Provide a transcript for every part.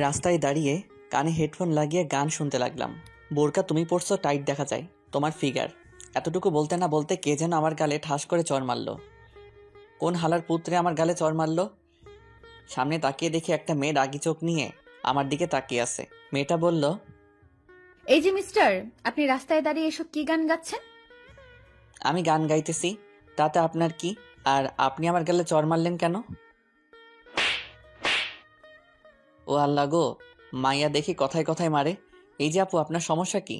রাস্তায় দাঁড়িয়ে কানে হেডফোন লাগিয়ে গান শুনতে লাগলাম। বোরকা তুমি পড়ছো, টাইট দেখা যায় তোমার ফিগার। এতটুকু বলতে না বলতে কে যেন আমার গালে ঠাস করে চড় মারল। কোন হালার পুত্রে আমার গালে চড় মারল? সামনে তাকিয়ে দেখি একটা মেয়ে রাগি চোখ নিয়ে আমার দিকে তাকিয়ে আছে। মেয়েটা বলল, এই যে মিস্টার, আপনি রাস্তায় দাঁড়িয়ে এসব কি গান গাচ্ছেন? আমি গান গাইতেছি, তাতে আপনার কি? আর আপনি আমার গালে চড় মারলেন কেন? ও আল্লাহ গো, মাইয়া দেখি কথায় কথায় মারে। এই যে আপু, আপনার সমস্যা কি?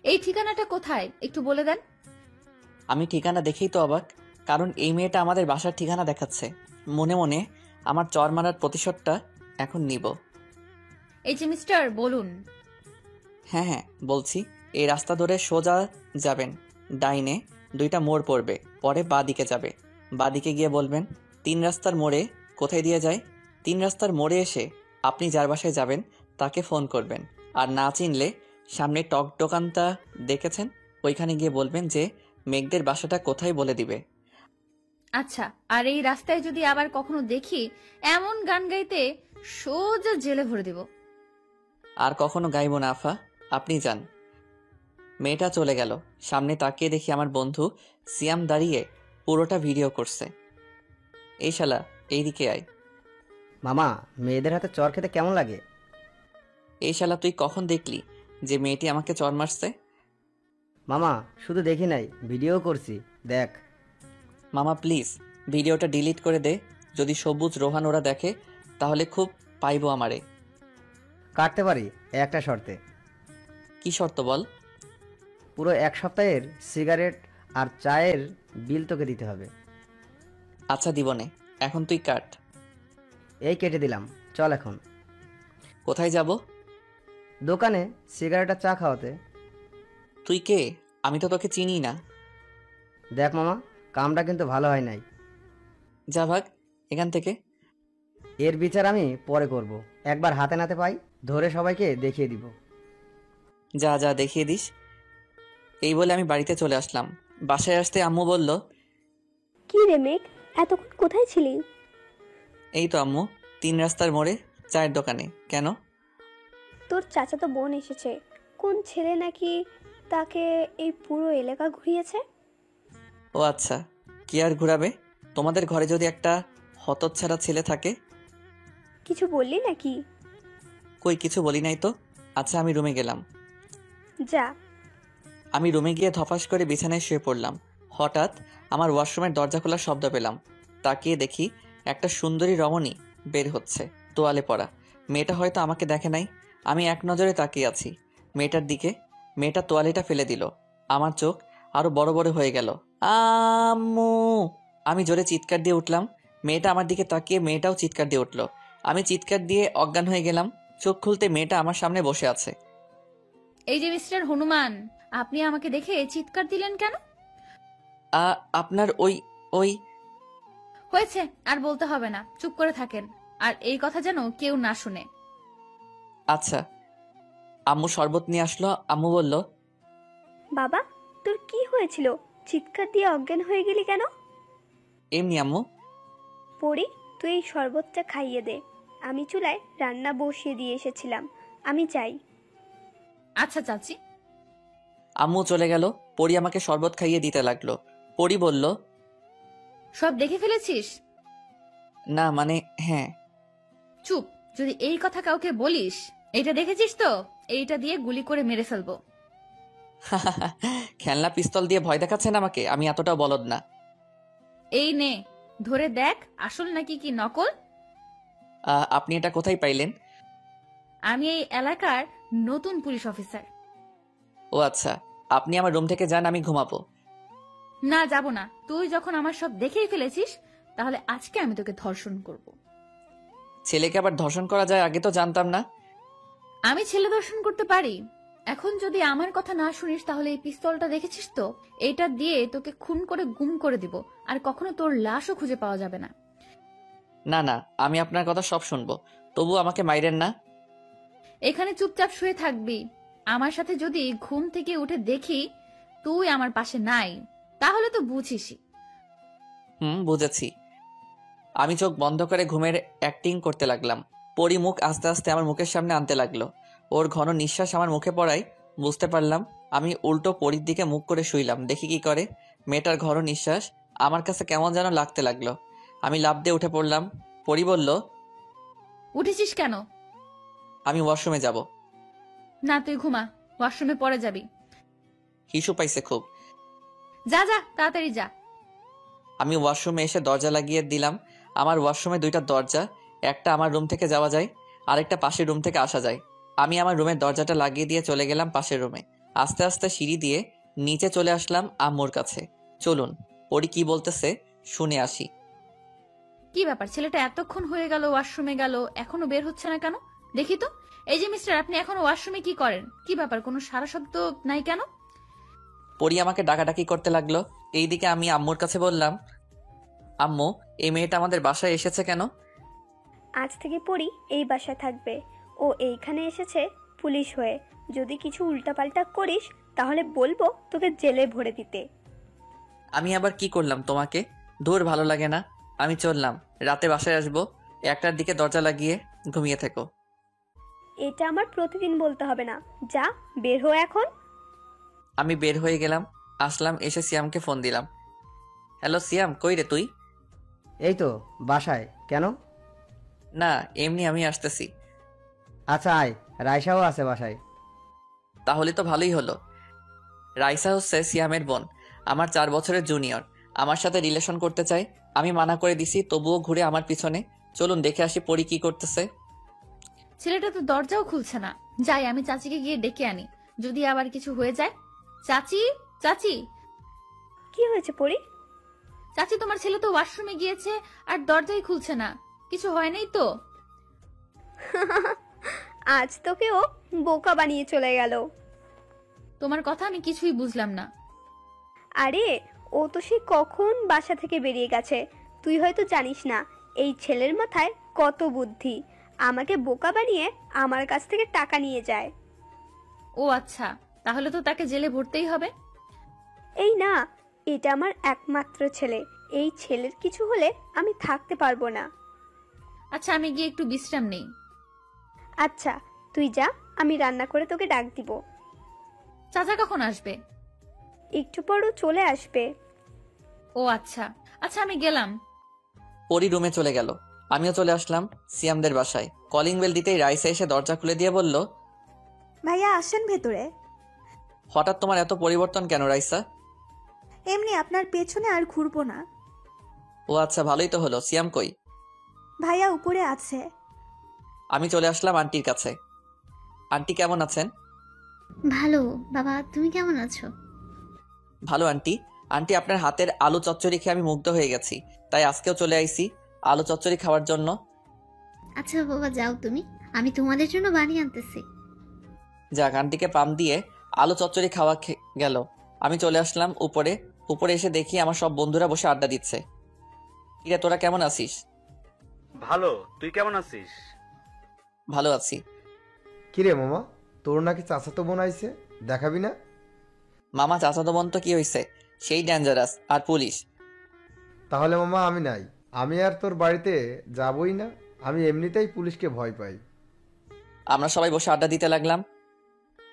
এই ঠিকানাটা কোথায় একটু বলে দেন। আমি ঠিকানা দেখেই তো অবাক, কারণ এই মেয়েটা আমাদের বাসার ঠিকানা দেখাচ্ছে। মনে মনে আমার চর মারার প্রতিশোধটা এখন নিব। এই যে মিস্টার, বলুন। হ্যাঁ হ্যাঁ বলছি, এই রাস্তা ধরে সোজা যাবেন, ডাইনে 2টা মোড় পড়বে, পরে বাঁ দিকে যাবে। বাঁ দিকে গিয়ে বলবেন 3 রাস্তার মোড়ে। কোথায় দিয়ে যায়? 3 রাস্তার মোড়ে এসে আপনি যার বাসায় যাবেন তাকে ফোন করবেন। আর না চিনলে সামনে টক দোকানটা দেখেছেন, ওইখানে গিয়ে বলবেন যে মেঘদের বাসাটা কোথায় বলে দিবে। আচ্ছা, আর এই রাস্তায় যদি আবার কখনো দেখি এমন গান গাইতে, সোজা জেলে ভরে দিব। আর কখনো গাইব না আফা, আপনি যান। মেয়েটা চলে গেল। সামনে তাকিয়ে দেখি আমার বন্ধু সিয়াম দাঁড়িয়ে পুরোটা ভিডিও করছে। এই শালা, এইদিকে আয়। মামা, মেয়েদের হাতে চর খেতে কেমন লাগে? এই শালা, তুই কখন দেখলি যে মেয়েটি আমাকে চর মারছে? মামা, শুধু দেখি নাই, ভিডিও করছি, দেখ। মামা প্লিজ ভিডিওটা ডিলিট করে দে। যদি সবুজ, রোহান ওরা দেখে তাহলে খুব পাইবো আমারে। কাটতে পারি একটা শর্তে। কি শর্ত বল? পুরো 1 সপ্তাহের সিগারেট আর চায়ের বিল তোকে দিতে হবে। আচ্ছা দিবনে, এখন তুই কাট। এই কেটে দিলাম, চল এখন। কোথায় যাব? দোকানে সিগারেট আর চা খাওয়াতে। তুই কে? আমি তো তোকে চিনি না। দেখ মামা, কামটা কিন্তু ভালো হয় নাই। যা ভাগ এখান থেকে। এর বিচার আমি পরে করব। একবার হাতে নাতে পাই, ধরে সবাইকে দেখিয়ে দিব। যা যা দেখিয়ে দিস। এই বলে আমি বাড়িতে চলে আসলাম। বাসায় আসতে আম্মু বলল, কি রে মেঘ, এতক্ষণ কোথায় ছিলি? এই তো আম্মু, 3 রাস্তার মোড়ে চায়ের দোকানে। কেন? তোর চাচাতো বোন এসেছে। কোন ছেলে নাকি তাকে এই পুরো এলাকা ঘুরিয়েছে। ও আচ্ছা, কি আর ঘুরাবে? তোমাদের ঘরে যদি একটা হতচ্ছাড়া ছেলে থাকে। কিছু বললি নাকি? কই কিছু বলি নাই তো। আচ্ছা আমি রুমে গেলাম। যা। আমি রুমে গিয়ে ধপাস করে বিছানায় শুয়ে পড়লাম। হঠাৎ আমার ওয়াশরুমের দরজা খোলার শব্দ পেলাম। তাকিয়ে দেখি একটা সুন্দরী রমণী বের হচ্ছে, তোয়ালে পরা। মেয়েটা হয়তো আমাকে দেখে নাই। আমি এক নজরে তাকিয়ে আছি মেয়েটার দিকে। মেয়েটা তোয়ালেটা ফেলে দিল। আমার চোখ আরো বড় বড় হয়ে গেল। আম্মু! আমি জোরে চিৎকার দিয়ে উঠলাম। মেয়েটা আমার দিকে তাকিয়ে মেয়েটাও চিৎকার দিয়ে উঠল। আমি চিৎকার দিয়ে অজ্ঞান হয়ে গেলাম। চোখ খুলতে মেয়েটা আমার সামনে বসে আছে। এই যে মিস্টার হনুমান, আপনি আমাকে দেখে চিৎকার দিলেন কেন? আপনার ওই ওই হয়েছে, আর বলতে হবে না, চুপ করে থাকেন। আর এই কথা যেন কেউ না শুনে। আচ্ছা। আম্মু শরবত নিয়ে আসলো। আম্মু বলল, বাবা, তোর কি হয়েছিল? চিৎকার দিয়ে অজ্ঞান হয়ে গেলি কেন? এমনি আম্মু। পড়ি, তুই এই শরবতটা খাইয়ে দে। আমি চুলায় রান্না বসিয়ে দিয়ে এসেছিলাম, আমি চাই। আচ্ছা চাচি। আম্মু চলে গেল। পরি আমাকে শরবত খাইয়ে দিতে লাগলো। পরি বলল, সব দেখে ফেলেছিস? না মানে হ্যাঁ। চুপ, যদি এই কথা কাউকে বলিস। এইটা দেখেছিস তো, এইটা দিয়ে গুলি করে মেরে ফেলবো। খেলনা পিস্তল দিয়ে ভয় দেখাচ্ছেন আমাকে? আমি এতটাও বলদ না। এই নে, ধরে দেখ আসল নাকি কি নকল। আপনি এটা কোথায় পাইলেন? আমি এই এলাকার নতুন পুলিশ অফিসার। ও আচ্ছা, আপনি আমার রুম থেকে যান, আমি ঘুমাবো। না, যাব না। তুই যখন আমার সব দেখেই ফেলেছিস, তাহলে আজকে আমি তোকে ধর্ষণ করব। ছেলেকে আবার ধর্ষণ করা যায়, আগে তো জানতাম না। আমি ছেলে দর্শন করতে পারি। এখন যদি আমার কথা না শুনিস, তাহলে এই পিস্তলটা দেখেছিস তো, এটা দিয়ে তোকে খুন করে গুম করে দিব। আর কখনো তোর লাশও খুঁজে পাওয়া যাবে না। না না, আমি আপনার কথা সব শুনবো, তবু আমাকে মাইরেন না। এখানে চুপচাপ শুয়ে থাকবি। আমার সাথে যদি ঘুম থেকে উঠে দেখি তুই আমার পাশে নাই, তাহলে তো বুঝিসই। বুঝেছি। আমি চোখ বন্ধ করে ঘুমের অ্যাক্টিং করতে লাগলাম। পরি মুখ আস্তে আস্তে আমার মুখের সামনে আনতে লাগলো। ওর ঘন নিঃশ্বাস আমার মুখে পড়ায় বুঝতে পারলাম। আমি উল্টো পরির দিকে মুখ করে শুইলাম। দেখি কি করে। মেয়েটার ঘন নিঃশ্বাস আমার কাছে কেমন যেন লাগতে লাগলো। আমি লাফ দিয়ে উঠে পড়লাম। পরি বলল, উঠেছিস কেন? আমি ওয়াশরুমে যাব। না, তুই ঘুমা, ওয়াশরুমে পরে যাবি। হিসু পাইছে খুব। যা যা, তাড়াতাড়ি যা। আমি ওয়াশরুমে এসে দরজা লাগিয়ে দিলাম। আমার ওয়াশরুমে দুইটা দরজা, একটা আমার রুম থেকে যাওয়া যায়, আরেকটা পাশের রুম থেকে আসা যায়। আমি আমার রুমের দরজাটা লাগিয়ে দিয়ে চলে গেলাম পাশের রুমে। আস্তে আস্তে সিঁড়ি দিয়ে নিচে চলে আসলাম আম্মুর কাছে। চলুন পরি কি বলতেছে শুনে আসি। কি ব্যাপার, ছেলেটা এতক্ষণ হয়ে গেল ওয়াশরুমে গেল, এখনো বের হচ্ছে না কেন? দেখি তো। এই যে মিস্টার, আপনি এখনো ওয়াশরুমে কি করেন? কি ব্যাপার, কোনো সারা শব্দ নাই কেন? পরি আমাকে ডাকাডাকি করতে লাগলো। এইদিকে আমি আম্মুর কাছে বললাম, আম্মু, এই মেয়েটা আমাদের বাসায় এসেছে কেন? আজ থেকে পড়ি এই বাসায় থাকবে। ও এইখানে এসেছে পুলিশ হয়ে। যদি কিছু উল্টাপাল্টা করিস তাহলে বলবো তোকে জেলে ভরে দিতে। আমি আবার কি করলাম তোমাকে? দূর, ভালো লাগে না। আমি চললাম, রাতে বাসায় আসবো। 1টার দিকে দরজা লাগিয়ে ঘুমিয়ে থেকো। এটা আমার প্রতিদিন বলতে হবে না। যা, বের হো এখন। আমি বের হয়ে গেলাম। আসলাম, এসে সিয়ামকে ফোন দিলাম। হ্যালো সিয়াম, কই রে তুই? এই তো বাসায়। কেন? না এমনি, আমি আসতেছি। আচ্ছা আয়, রায়সাও আছে বাসায়। তাহলে তো ভালোই হলো। রাইসা হচ্ছে সিয়ামের বোন, আমার 4 বছরের জুনিয়র। আমার সাথে রিলেশন করতে চাই। আমি মানা করে দিছি, তবুও ঘুরে আমার পিছনে। চলুন দেখে আসি পরি কি করতেছে। ছেলেটা তো দরজাও খুলছে না। যাই, আমি চাচিকে গিয়ে ডেকে আনি, যদি আবার কিছু হয়ে যায়। চাচি, চাচি, কি হয়েছে পড়ি? চাচি, তোমার ছেলে তো ওয়াশরুমে গিয়েছে আর দরজাই খুলছে না। কিছু হয় নাই তো? আজ তোকে ও বোকা বানিয়ে চলে গেল। তোমার কথা আমি কিছুই বুঝলাম না। আরে, ও তো সে কখন বাসা থেকে বেরিয়ে গেছে। তুই হয়তো জানিস না এই ছেলের মাথায় কত বুদ্ধি। আমাকে বোকা বানিয়ে আমার কাছ থেকে টাকা নিয়ে যায়। ও আচ্ছা, তাহলে তো তাকে জেলে ভরতেই হবে। এই না, এটা আমার একমাত্র ছেলে। এই ছেলের কিছু হলে আমি থাকতে পারবো না। আচ্ছা, আমি গিয়ে একটু বিশ্রাম নেই। আচ্ছা, তুই যা, আমি রান্না করে তোকে ডাক দিব। চাচা কখন আসবে? একটু পরও চলে আসবে। ও আচ্ছা, আচ্ছা আমি গেলাম। পরি রুমে চলে গেল। আমিও চলে আসলাম সিয়ামদের বাসায়। কলিং বেল দিতেই রাইসা এসে দরজা খুলে দিয়ে বলল, ভাইয়া আসেন ভেতরে। হঠাৎ তোমার এত পরিবর্তন কেন রাইসা? এমনি আপনার পেছনে আর ঘুরবো না। ও আচ্ছা, ভালোই তো হলো। সিয়াম কই? ভাইয়া উপরে আছে। আমি চলে আসলাম আন্টির কাছে। আন্টি কেমন আছেন? ভালো। বাবা, তুমি কেমন আছো? ভালো আন্টি। আন্টি, আপনার হাতের আলু চচ্চড়ি খেয়ে আমি মুগ্ধ হয়ে গেছি, তাই আজকেও চলে আইছি আলু চচ্চড়ি খাওয়ার জন্য। আচ্ছা বাবা, যাও তুমি, আমি তোমাদের জন্য বানিয়ে আনতেছি। যাক, আন্টিকে পাম দিয়ে আলু চচ্চড়ি খাওয়া গেল। আমি চলে আসলাম উপরে। উপরে এসে দেখি আমার সব বন্ধুরা বসে আড্ডা দিচ্ছে। কিরে, তোরা কেমন আছিস? ভালো, তুই কেমন আছিস? ভালো আছি। কিরে মামা, তোর নাকি চাচাতো বোন আইছে, দেখাবি না? মামা, চাচাতো বোন তো কি হয়েছে, সেই ডেঞ্জারাস আর পুলিশ। তাহলে মামা আমি নাই, আমি আর তোর বাড়িতে যাবই না। আমি এমনিতেই পুলিশকে ভয় পাই। আমরা সবাই বসে আড্ডা দিতে লাগলাম।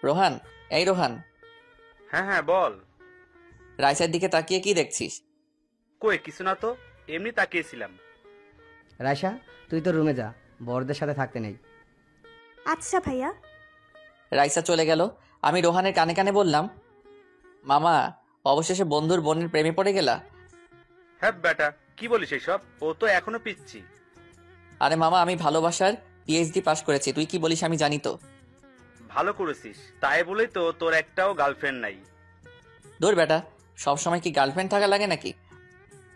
রোহান, এই রোহান, হ্যাঁ হ্যাঁ বল। রাইসার দিকে তাকিয়ে কি দেখছিস? কই কিছু না তো, এমনি তাকিয়েছিলাম। রায়সা, তুই তো রুমে যা, বড়দের সাথে থাকতে নেই। আচ্ছা ভাইয়া। রাইসা চলে গেল। আমি রোহানের কানে কানে বললাম, মামা, অবশেষে বন্ধুর বোনের প্রেমে পড়ে গেলা? হ্যাঁ বেটা, কি বলিস এইসব? ও তো এখনো পিচ্ছি। আরে মামা, আমি ভালোবাসার পিএইচডি পাশ করেছি, তুই কি বলিস আমি জানি তো। ভালো করেছিস, তাই বলেই তো তোর একটাও গার্লফ্রেন্ড নাই। দূর বেটা, সবসময় কি গার্লফ্রেন্ড থাকা লাগে নাকি?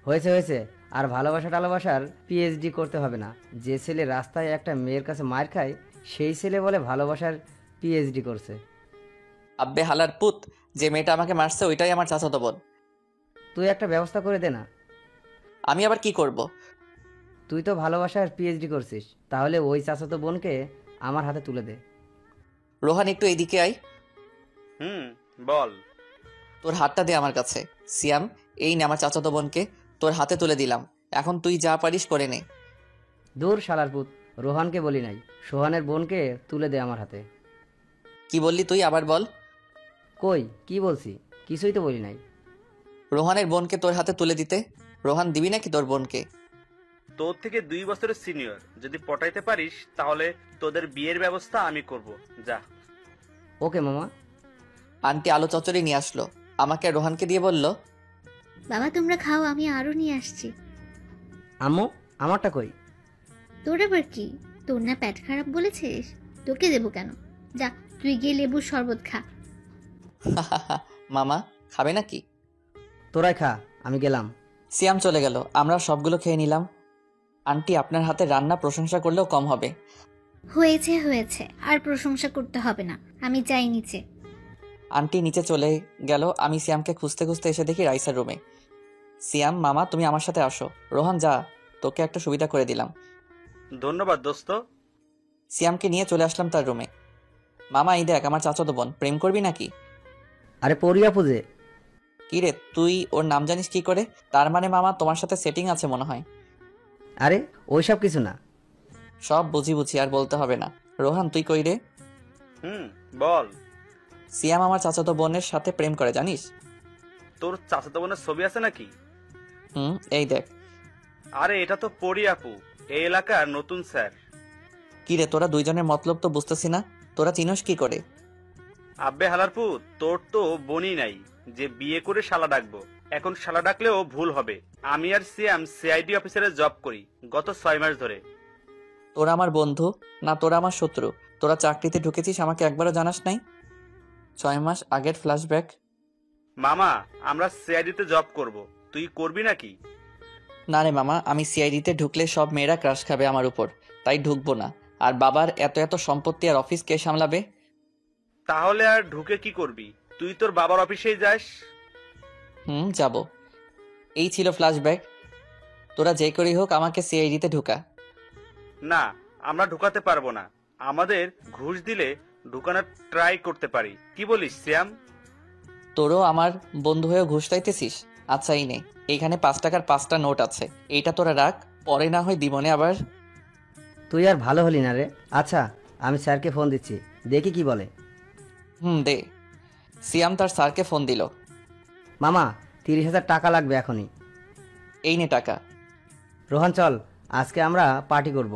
হয়েছে হয়েছে, আর ভালোবাসা টালোবাসার পিএইচডি করতে হবে না। যে ছেলে রাস্তায় একটা মেয়ের কাছে মার খায়, সেই ছেলে বলে ভালোবাসার পিএইচডি করছে। আব্বে হালার পুত, যে মেয়েটা আমাকে মারছে ওইটাই আমার চাচাতো বোন। তুই একটা ব্যবস্থা করে দে না। আমি আবার কি করব? তুই তো ভালোবাসার পিএইচডি করছিস, তাহলে ওই চাচাতো বোনকে আমার হাতে তুলে দে। রোহান, একটু এইদিকে আয়। বল। তোর হাতটা দে আমার কাছে। সিয়াম, এই নে আমার চাচাতো বোনকে তোর হাতে তুলে দিলাম। এখন তুই যা পারিস করে নে। দূর শালার পুত, রোহানকে বলি নাই, সোহানের বোনকে তুলে দে আমার হাতে। কি বললি তুই, আবার বল। কই কি বলছি? কিছুই তো বলি নাই। রোহানের বোনকে তোর হাতে তুলে দিতে? রোহান দিবি নাকি তোর বোনকে? তোর থেকে 2 বছরের সিনিয়র, যদি পটাইতে পারিস তাহলে তোদের বিয়ের ব্যবস্থা আমি করব। যা। ওকে মামা। আন্টি আলু চচ্চড়ি নিয়ে আসলো, আমাকে আর রোহানকে দিয়ে বলল, বাবা তোমরা খাও, আমি আরো নিয়ে আসছি। আম্মু আমারটা কই? তোর আবার কি? তোর না পেট খারাপ বলেছিস, তোকে দেবো কেন? যা তুই গিয়ে লেবুর শরবত খা। মামা খাবে নাকি? তোরাই খা, আমি গেলাম। সিয়াম চলে গেল, আমরা সবগুলো খেয়ে নিলাম। আন্টি আপনার হাতে রান্না প্রশংসা করলেও কম হবে। হয়েছে হয়েছে, আর প্রশংসা করতে হবে না, আমি যাই নিচে। আন্টি নিচে চলে গেল। আমি সিয়ামকে খুঁজতে খুঁজতে এসে দেখি রাইসার রুমে। সিয়াম মামা তুমি আমার সাথে আসো। রোহান যা, তোকে একটা সুবিধা করে দিলাম। ধন্যবাদ দোস্ত। সিয়ামকে নিয়ে চলে আসলাম তার রুমে। মামা এই দেখ আমার চাচাতো বোন, প্রেম করবি নাকি? আরে পরিয়া পুজে। কি রে তুই ওর নাম জানিস কি করে? তার মানে মামা তোমার সাথে সেটিং আছে মনে হয়। আরে ওইসব কিছু না। সব বুঝি বুঝি, আর বলতে হবে না। রোহান তুই কই রে? বল। সিয়াম আমার চাচাতো বোনের সাথে প্রেম করে জানিস? তোর চাচাতো বোনের ছবি আছে নাকি? এই দেখ। আরে এটা তো পরি আপু, এই এলাকার নতুন স্যার। কি রে তোরা দুইজনের মতলব তো বুঝতেছি না, তোরা চিনস কি করে? আব্বে হালারপু, তোর তো বোনই নাই যে বিয়ে করে শালা ডাকবো। এখন শালা ডাকলেও ভুল হবে। আমি আর সিএম সিআইডি অফিসারে জব করি গত 6 মাস ধরে। তোরা আমার বন্ধু না তোরা আমার শত্রু? তোরা চাকরিতে ঢুকেছিস আমাকে একবারও জানাস নাই? 6 মাস আগের ফ্ল্যাশব্যাক। মামা আমরা সিআইডিতে জব করব, তুই করবি নাকি? না রে মামা, আমি সিআইডিতে ঢুকলে সব মেয়েরা ক্রাশ খাবে আমার উপর, তাই ঢুকবো না। আর বাবার এত এত সম্পত্তি আর অফিস কে সামলাবে? তাহলে আর ঢুকে কি করবি? তুই তোর বাবার অফিসেই যাস। যাব। এই ছিল ফ্ল্যাশব্যাক। তোরা যে করেই হোক আমাকে সিআইডিতে ঢুকা। না, আমরা ঢুকাতে পারবো না। আমাদের ঘুষ দিলে ঢুকানোর ট্রাই করতে পারি। কি বলিস শ্যাম? তোরও আমার বন্ধু হয়েও ঘুষ চাইতেছিস? আচ্ছা এই নে, এইখানে 5 টাকার 5টা নোট আছে, এইটা তোরা রাখ, পরে না হয় দিবনে আবার। তুই আর ভালো হলি না রে। আচ্ছা আমি স্যারকে ফোন দিচ্ছি, দেখি কি বলে। দে। সিয়াম তার স্যারকে ফোন দিল। মামা 30,000 টাকা লাগবে এখনই। এই নে টাকা। রোহান চল, আজকে আমরা পার্টি করব।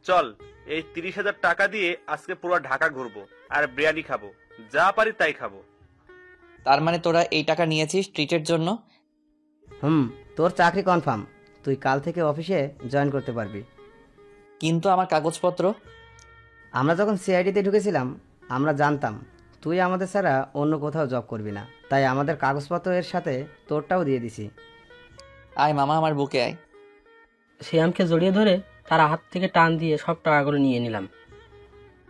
চল, এই 30,000 টাকা দিয়ে আজকে পুরো ঢাকা ঘুরবো আর বিরিয়ানি খাবো, যা পারি তাই খাবো। তার মানে তোরা এই টাকা নিয়েছিস ট্রিটের জন্য? তোর চাকরি কনফার্ম, তুই কাল থেকে অফিসে জয়েন করতে পারবি। কিন্তু আমার কাগজপত্র? আমরা যখন সিআইডিতে ঢুকেছিলাম আমরা জানতাম তুই আমাদের ছাড়া অন্য কোথাও জব করবি না, তাই আমাদের কাগজপত্র এর সাথে তোরটাও দিয়ে দিছি। আয় মামা আমার বুকে আয়। শ্যামকে জড়িয়ে ধরে তার হাত থেকে টান দিয়ে সব টাকাগুলো নিয়ে নিলাম।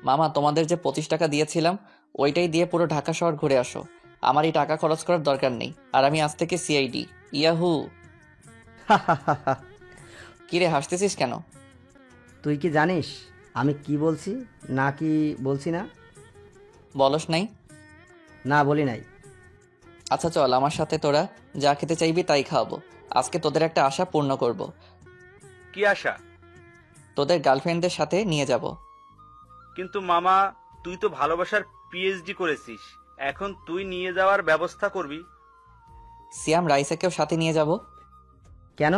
মামা তোমাদের যে 25 টাকা দিয়েছিলাম ওইটাই দিয়ে পুরো ঢাকা শহর ঘুরে আসো, আমার এই টাকা খরচ করার দরকার নেই। আর আমি আজ থেকে সিআইডি। ইয়াহু। কিরে হাসতেছিস কেন? তুই কি জানিস আমি কি বলছি না কি বলছি না? বলস নাই? না বলি নাই। আচ্ছা চল আমার সাথে, তোরা যা খেতে চাইবি তাই খাওয়াবো। আজকে তোদের একটা আশা পূর্ণ করব। কি আশা? তোদের গার্লফ্রেন্ডদের সাথে নিয়ে যাব। কিন্তু মামা তুই তো ভালোবাসার পিএইচডি করেছিস, এখন তুই নিয়ে যাওয়ার ব্যবস্থা করবি। সিয়াম রাইসাকেও সাথে নিয়ে যাব। কেন?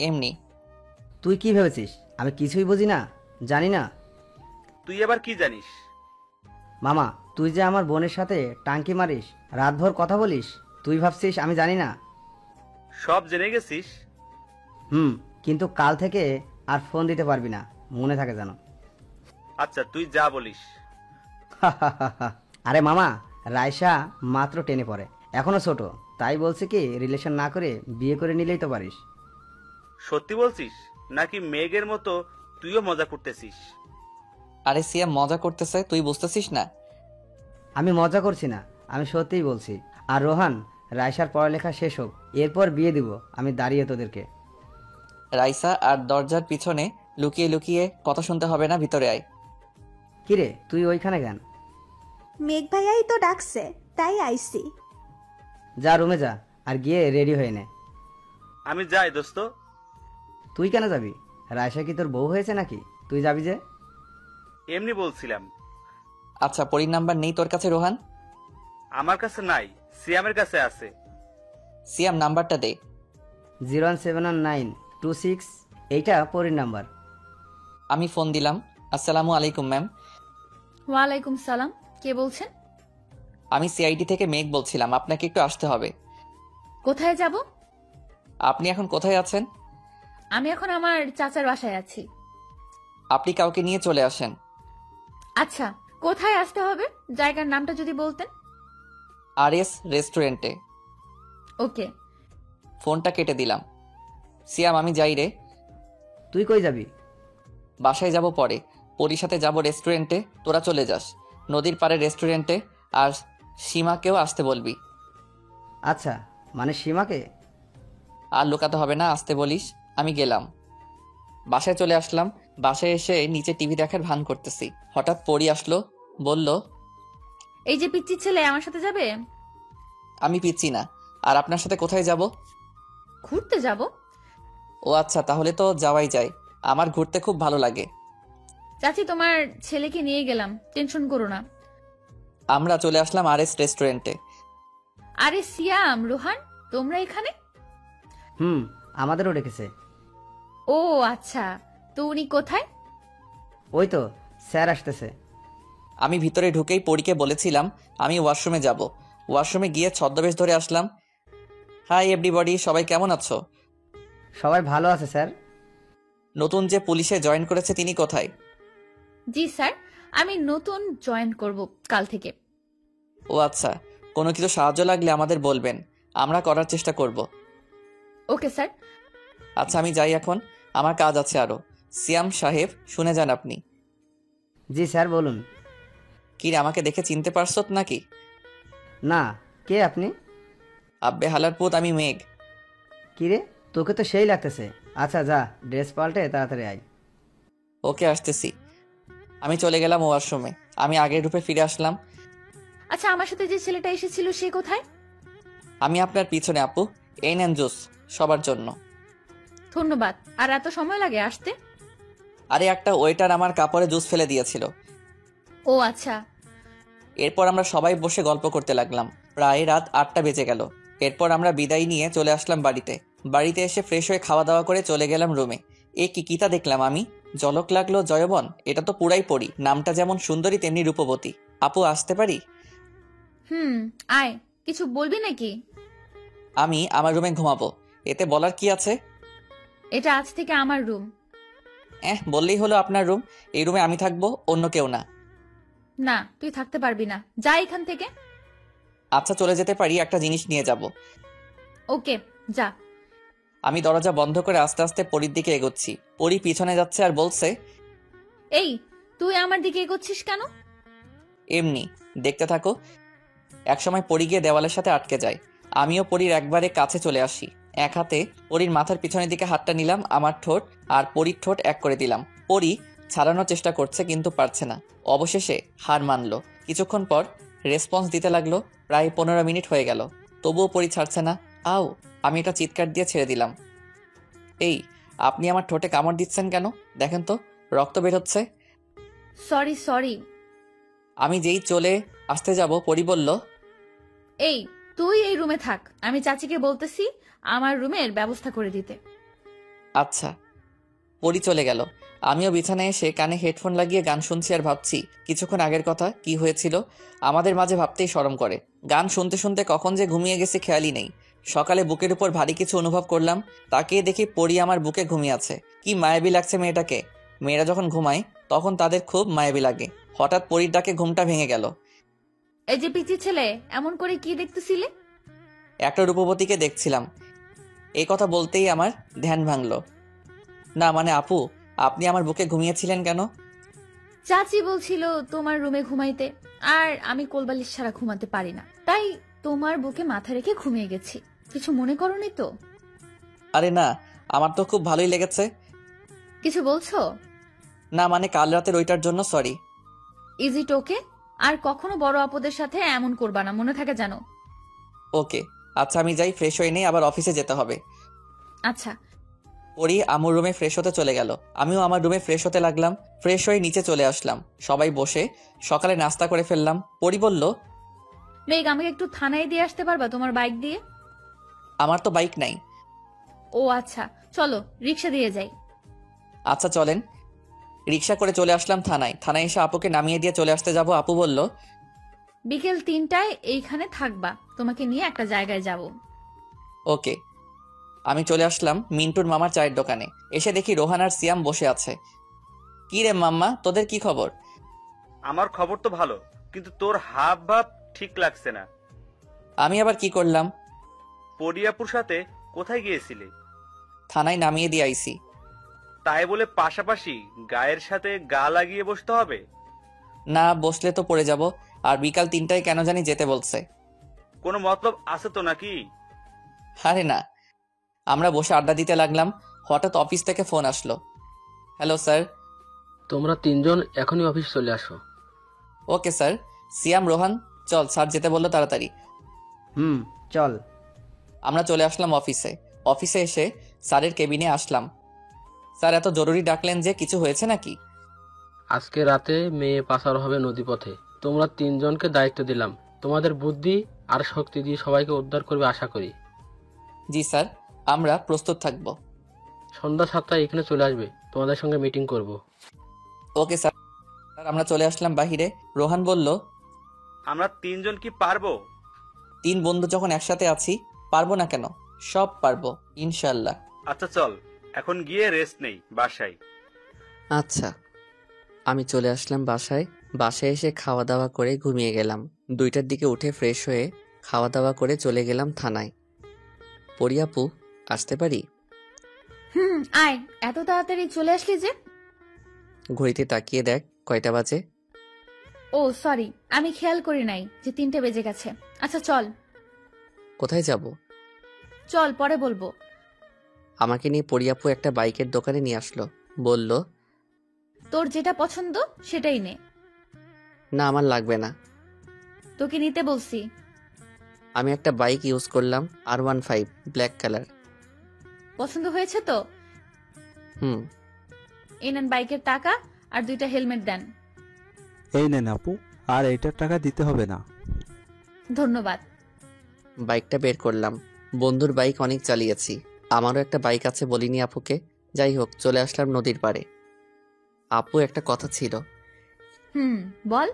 এমনি। তুই কি ভেবেছিস আমি কিছুই বুঝি না, জানি না? তুই আবার কি জানিস? মামা তুই যে আমার বোনের সাথে টাঙ্কি মারিস, রাতভর কথা বলিস, তুই ভাবছিস আমি জানি না? সব জেনে গেছিস? কিন্তু কাল থেকে আর ফোন দিতে পারবি না, মনে থাকে জানো। আচ্ছা তুই যা বলিস। আরে মামা রাইসা মাত্র 10-এ পড়ে, এখনো ছোট, তাই বলছে কি রিলেশন না করে বিয়ে করে নিলেই তো পারিস। সত্যি বলছিস নাকি মেঘের মতো তুইও মজা করতেছিস? আরে সিয়াম মজা করতেছে, তুই বুঝতেছিস না? আমি মজা করছি না, আমি সত্যিই বলছি। আর রোহান রাইসার পড়ালেখা শেষ হোক, এরপর বিয়ে দিব আমি দাঁড়িয়ে তোদেরকে। রাইসা আর দরজার পিছনে লুকিয়ে লুকিয়ে কথা শুনতে হবে না, ভিতরে আয়। কিরে তুই ওইখানে কেন? মেঘ ভাইয়াই তো ডাকছে, তাই আইছি। যা রুমে যা আর গিয়ে রেডি হয়ে নে। আমি যাই দোস্ত। তুই কেন যাবি? রায়সা কি তোর বউ হয়েছে নাকি? তুই যাবি যে? এমনি বলছিলাম। আচ্ছা, পরীর নাম্বার নেই তোর কাছে রোহান? আমার কাছে নাই, সিয়ামের কাছে আছে। সিয়াম, নাম্বারটা দে। 0171926, এইটা পরীর নাম্বার। আমি ফোন দিলাম। আসসালামু আলাইকুম ম্যাম। ওয়ালাইকুম সালাম, কে বলছেন? আমি সিআইডি থেকে মেঘ বলছিলাম, আপনাকে একটু আসতে হবে। কোথায় যাব? আপনি এখন কোথায় আছেন? আমি এখন আমার চাচার বাসায় আছি। আপনি কাউকে নিয়ে চলে আসেন। আচ্ছা, কোথায় আসতে হবে? জায়গার নামটা যদি বলতেন। আরএস রেস্টুরেন্টে। ওকে। ফোনটা কেটে দিলাম। সিয়াম, আমি যাই রে। তুই কই যাবি? বাসায় যাব পরে, পরীর সাথে যাব রেস্টুরেন্টে, তোরা চলে যাস নদীর পাড়ে রেস্টুরেন্টে। আর সীমাকেও আসতে বলবি। আচ্ছা, মানে সীমাকে? আর লুকাতে হবে না, আসতে বলিস। আমি গেলাম, বাসায় চলে আসলাম। বাসায় এসে নিচে টিভি দেখার ভান করতেছি, হঠাৎ পরী আসলো, বলল, এই যে পিচ্চি ছেলে আমার সাথে যাবে? আমি পিচ্ছি না। আর আপনার সাথে কোথায় যাব? ঘুরতে যাব। ও আচ্ছা, তাহলে তো যাওয়াই যায়। আমার ঘুরতে খুব ভালো লাগে। চাচি, তোমার ছেলেকে নিয়ে গেলাম, টেনশন করো না। আমরা চলে আসলাম আরএস রেস্টুরেন্টে। আরে সিয়াম, রোহান, তোমরা এখানে? আমাদেরও ডেকেছে। ও আচ্ছা, তো উনি কোথায়? ওই তো স্যার আসতেছে। আমি ভিতরে ঢুকেই পরীকে বলেছিলাম আমি ওয়াশরুমে যাব। ওয়াশরুমে গিয়ে ছদ্মবেশ ধরে আসলাম। হাই এভরিবডি, সবাই কেমন আছো? সবাই ভালো আছে স্যার। নতুন যে পুলিশে জয়েন করেছে তিনি কোথায়? জি স্যার, আমি নতুন জয়েন করব কাল থেকে। ও আচ্ছা, কোনো কিছু সাহায্য লাগলে আমাদের বলবেন, আমরা করার চেষ্টা করব। Okay sir. আচ্ছা, আমি যাই এখন, আমার কাজ আছে আরো। সিয়াম সাহেব, শুনে যান আপনি। জি স্যার, বলুন। কি রে, আমাকে দেখে চিনতে পারছত নাকি? না, কে আপনি? আব্বে হালার পুত, আমি মেঘ। কি রে, তোকে তো সেই লাগতেছে। আচ্ছা যা, ড্রেস পাল্টে তাড়াতাড়ি আয়। ওকে, আসতেছি। আমি চলে গেলাম ওয়াশরুমে। আমি আগের রূপে ফিরে আসলাম। আচ্ছা, আমার সাথে যে ছেলেটা এসেছিল সে কোথায়? আমি আপনার পিছনে আপু। এই নেন জুস, সবার জন্য। ধন্যবাদ। আর এত সময় লাগে আসতে? আরে একটা ওয়েটার আমার কাপড়ে জুস ফেলে দিয়েছিল। ও আচ্ছা। এরপর আমরা সবাই বসে গল্প করতে লাগলাম। প্রায় রাত 8টা বেজে গেল। এরপর আমরা বিদায় নিয়ে চলে আসলাম বাড়িতে। বাড়িতে এসে ফ্রেশ হয়ে খাওয়া দাওয়া করে চলে গেলাম রুমে। কি কিতা দেখলাম আমি, জলক লাগলো জয়বন। এটা তো পুরাই পড়ি, নামটা যেমন সুন্দরী তেমনি রূপবতী। আপু, আসতে পারি? আয়, কিছু বলবি নাকি? আমি আমার রুমে ঘুমাবো, এতে বলার কি আছে? এটা আজ থেকে আমার রুম। বললেই হলো আপনার রুম। এই রুমে আমি থাকবো, অন্য কেউ না। না, তুই থাকতে পারবি না, যা এখান থেকে। আচ্ছা, চলে যেতে পারি, একটা জিনিস নিয়ে যাব। ওকে, যা। আমি দরজা বন্ধ করে আস্তে আস্তে পরীর দিকে এগোচ্ছি। পরী পিছনে যাচ্ছে আর বলছে, এই, তুই আমার দিকে এগোচ্ছিস কেন? এমনি, দেখতে থাকো। একসময় পরী গিয়ে দেওয়ালের সাথে আটকে যায়। আমিও পরীর একবারে কাছে চলে আসি। এক হাতে পরীর মাথার পিছনের দিকে হাতটা নিলাম, আমার ঠোঁট আর পরীর ঠোঁট এক করে দিলাম। পরী ছাড়ানোর চেষ্টা করছে কিন্তু পারছে না। অবশেষে হার মানলো। কিছুক্ষণ পর রেসপন্স দিতে লাগলো। প্রায় 15 মিনিট হয়ে গেল, তবুও পরী ছাড়ছে না। আও, আমি এটা চিৎকার দিয়ে ছেড়ে দিলাম। এই, আপনি আমার ঠোঁটে কামড় দিচ্ছেন কেন? দেখেন তো, রক্ত বের হচ্ছে। সরি। আমি যেই চলে আসতে যাব, পরী বলল, এই, তুই এই রুমে থাক, আমি চাচিকে বলতেছি আমার রুমের ব্যবস্থা করে দিতে। আচ্ছা। পরী চলে গেল। আমিও বিছানায় এসে কানে হেডফোন লাগিয়ে গান শুনছি আর ভাবছি কিছুক্ষণ আগের কথা, কি হয়েছিল আমাদের মাঝে, ভাবতেই শরম করে। গান শুনতে শুনতে কখন যে ঘুমিয়ে গেছি খেয়ালই নেই। সকালে বুকের উপর ভারী কিছু অনুভব করলাম, তাকিয়ে দেখি পরী আমার বুকে ঘুমিয়ে আছে। কি মায়াবী লাগছে মেয়েটাকে। মেয়েরা যখন ঘুমায় তখন তাদের খুব মায়াবী লাগে। হঠাৎ পরীর ডাকে ঘুমটা ভেঙে গেল। এই যে পিচি ছেলে, এমন করে কি দেখতেছিলে? একটা রূপবতীকে দেখছিলাম। এই কথা বলতেই আমার ধ্যান ভাঙলো। না মানে আপু, আপনি আমার বুকে ঘুমিয়েছিলেন কেন? চাচি বলছিল তোমার রুমে ঘুমাইতে, আর আমি কোলবালিশ ছাড়া ঘুমাতে পারি না, তাই তোমার বুকে মাথা রেখে ঘুমিয়ে গেছি। কিছু মনে করোনি তো? আরে না, আমার তো খুব ভালোই লেগেছে। কিছু বলছো? না মানে কাল রাতের ওইটার জন্য সরি। ইজ ইট ওকে? আর কখনো বড় আপদের সাথে এমন করবা না, মনে থাকে জানো। ওকে, আচ্ছা আমি যাই, ফ্রেশ হয়ে নেই, আবার অফিসে যেতে হবে। আচ্ছা। পরি আমার রুমে ফ্রেশ হতে চলে গেল, আমিও আমার রুমে ফ্রেশ হতে লাগলাম। ফ্রেশ হয়ে নিচে চলে আসলাম, সবাই বসে সকালে নাস্তা করে ফেললাম। পরি বলল, মেঘ, আমাকে একটু থানায় দিয়ে আসতে পারবা তোমার বাইক দিয়ে? আমার তো বাইক নাই। ও আচ্ছা, চলো রিক্সা দিয়ে যাই। আচ্ছা চলেন। রিক্সা করে চলে আসলাম থানায়। থানায় এসে আপুকে নামিয়ে দিয়ে চলে আসতে যাব। আপু বলল, বিকেল 3টায় এইখানে থাকবা, তোমাকে নিয়ে একটা জায়গায় যাব। ওকে। আমি চলে আসলাম মিন্টুর মামার চায়ের দোকানে। এসে দেখি রোহান আর সিয়াম বসে আছে। কি রে মাম্মা, তোদের কি খবর? আমার খবর তো ভালো, কিন্তু তোর হাব ভাব ঠিক লাগছে না। আমি আবার কি করলাম? পরিয়াপুর সাথে কোথায় গিয়েছিলি? থানায় নামিয়ে দিয়ে আইছি। তাই বলে পাশাপাশি গায়ের সাথে গা লাগিয়ে বসতে হবে? না বসলে তো পড়ে যাব। আর বিকাল 3টায় কেন জানি যেতে বলছে। কোনো মতলব আছে তো নাকি? আরে না, আমরা বসে আড্ডা দিতে লাগলাম। হঠাৎ অফিস থেকে ফোন আসলো। Hello sir. তোমরা 3জন এখনই অফিস চলে আসো। Okay sir. সিয়াম, রোহান, চল, স্যার যেতে বললো, তাড়াতাড়ি। চল। আমরা চলে আসলাম অফিসে। অফিসে এসে স্যারের কেবিনে আসলাম। স্যার এত জরুরি ডাকলেন যে, কিছু হয়েছে নাকি? আজকে রাতে মেয়ে পাচার হবে নদীপথে। তোমরা 3জনকে দায়িত্ব দিলাম। তোমাদের বুদ্ধি আর শক্তি দিয়ে সবাইকে উদ্ধার করবে আশা করি। জি স্যার, আমরা প্রস্তুত থাকব। সন্ধ্যা 7টায় এখানে চলে আসবে, তোমাদের সঙ্গে মিটিং করব। Okay sir. আমরা চলে আসলাম বাহিরে। রোহান বলল, আমরা 3জন কি পারবো? 3 বন্ধু যখন একসাথে আছি, পারবো না কেন? সব পারবো ইনশাল্লাহ। আচ্ছা চল, এখন গিয়ে রেস্ট নেই বাসায়। আচ্ছা। আমি চলে আসলাম বাসায়। বাসায় এসে খাওয়া দাওয়া করে ঘুমিয়ে গেলাম। 2টার দিকে উঠে ফ্রেশ হয়ে খাওয়া দাওয়া করে চলে গেলাম থানায়। পরিয়াপু, আসতে পারি? আয়, এত তাড়াতাড়ি চলে আসলি যে? ঘড়িতে তাকিয়ে দেখ কয়টা বাজে। ও সরি, আমি খেয়াল করি নাই যে 3টে বেজে গেছে। আচ্ছা চল। কোথায় যাব? চল, পরে বলবো। আমাকে নিয়ে পরিয়াপু একটা বাইকের দোকানে নিয়ে আসলো। বলল, তোর যেটা পছন্দ সেটাই নে। না আমার লাগবে না। তোকে নিতে বলছি। আমি একটা বাইক ইউজ করলাম, R15 ব্ল্যাক কালার। পছন্দ হয়েছে তো? হুম। এই নেন বাইকের টাকা আর 2টা হেলমেট দেন। এই নেন আপু, আর এইটার টাকা দিতে হবে না। ধন্যবাদ। বাইকটা বের করলাম। বন্ধুর বাইক অনেক চালিয়েছি, আমারও একটা বাইক আছে বলিনি আপুকে। যাই হোক, চলে আসলাম নদীর পাড়ে। আপু, একটা কথা ছিল। বল।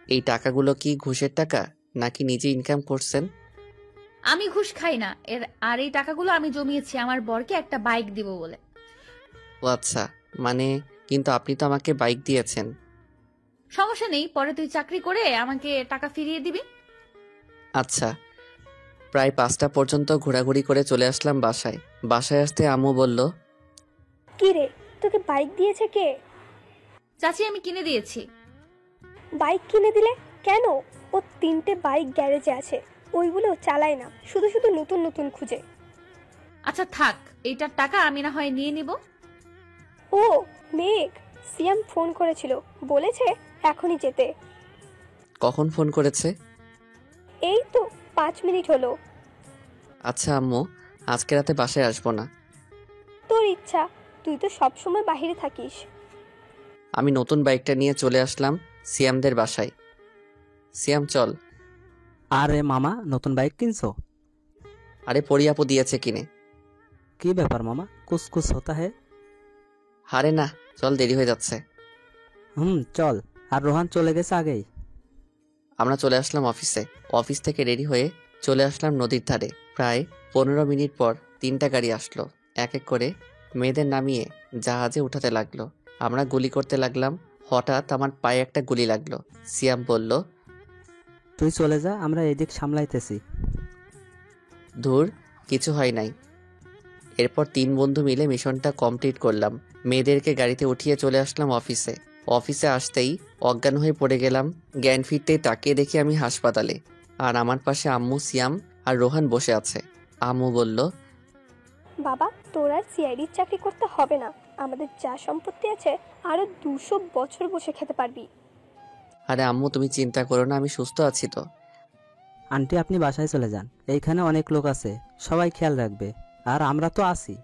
এই টাকাগুলো কি ঘুষের টাকা নাকি নিজে ইনকাম করছেন? আমি ঘুষ খাই না। আর এই টাকাগুলো আমি জমিয়েছি আমার বরকে একটা বাইক দিব বলে। ও আচ্ছা, মানে কিন্তু আপনি তো আমাকে বাইক দিয়েছেন। সমস্যা নেই, পরে তুই চাকরি করে আমাকে টাকা ফিরিয়ে দিবি। আচ্ছা। প্রায় 5টা পর্যন্ত ঘোরাঘুরি করে চলে আসলাম বাসায়। বাসায় আসতে আম্মু বলল, কি রে, তোকে বাইক দিয়েছে কে? চাচি, আমি কিনে দিয়েছি। বাইক কিনে দিলে কেন? ও 3টে বাইক গ্যারেজে আছে, ওইগুলো চালায় না, শুধু শুধু নতুন নতুন খুঁজে। আচ্ছা থাক, এইটার টাকা আমি না হয় নিয়ে নিব। ও মেঘ, সিয়াম ফোন করেছিল, বলেছে এখনই যেতে। কখন ফোন করেছে? এই তো 5 মিনিট হলো। আচ্ছা আম্মু, আজকে রাতে বাসায় আসবো না। তোর ইচ্ছা, তুই তো সবসময় বাইরে থাকিস। আমি নতুন বাইকটা নিয়ে চলে আসলাম সিয়ামদের বাসায়। সিয়াম চল। আরে মামা, নতুন বাইক কিনছো? আরে পরিয়াপু দিয়েছে কিনে। কি ব্যাপার মামা, কুছ কুছ হতা হে? আরে না, চল, দেরি হয়ে যাচ্ছে। চল। আর রোহান চলে গেছে আগেই। আমরা চলে আসলাম অফিসে। অফিস থেকে রেডি হয়ে চলে আসলাম নদীর ধারে। প্রায় 15 মিনিট পর 3টা গাড়ি আসলো। এক এক করে মেয়েদের নামিয়ে জাহাজে উঠাতে লাগলো। আমরা গুলি করতে লাগলাম। হঠাৎ আমার পায়ে একটা গুলি লাগলো। সিয়াম বলল, তুই চলে যা, আমরা এদিক সামলাইতেছি। ধুর, কিছু হয় নাই। এরপর 3 বন্ধু মিলে মিশনটা কমপ্লিট করলাম। মেয়েদেরকে গাড়িতে উঠিয়ে চলে আসলাম অফিসে। অফিসে আসতেই অজ্ঞান হয়ে পড়ে গেলাম। জ্ঞান ফিরতেই তাকিয়ে দেখি আমি হাসপাতালে, আর আমার পাশে আম্মু, সিয়াম আর রোহান বসে আছে। আম্মু বলল, বাবা, তোর আর সিআইডির চাকরি করতে হবে না, আমাদের যা সম্পত্তি আছে আরো 200 বছর বসে খেতে পারবি। আরে আম্মু, তুমি চিন্তা করো না, আমি সুস্থ আছি তো। আন্টি, আপনি বাসায় চলে যান, এইখানে অনেক লোক আছে, সবাই খেয়াল রাখবে, আর আমরা তো আছি।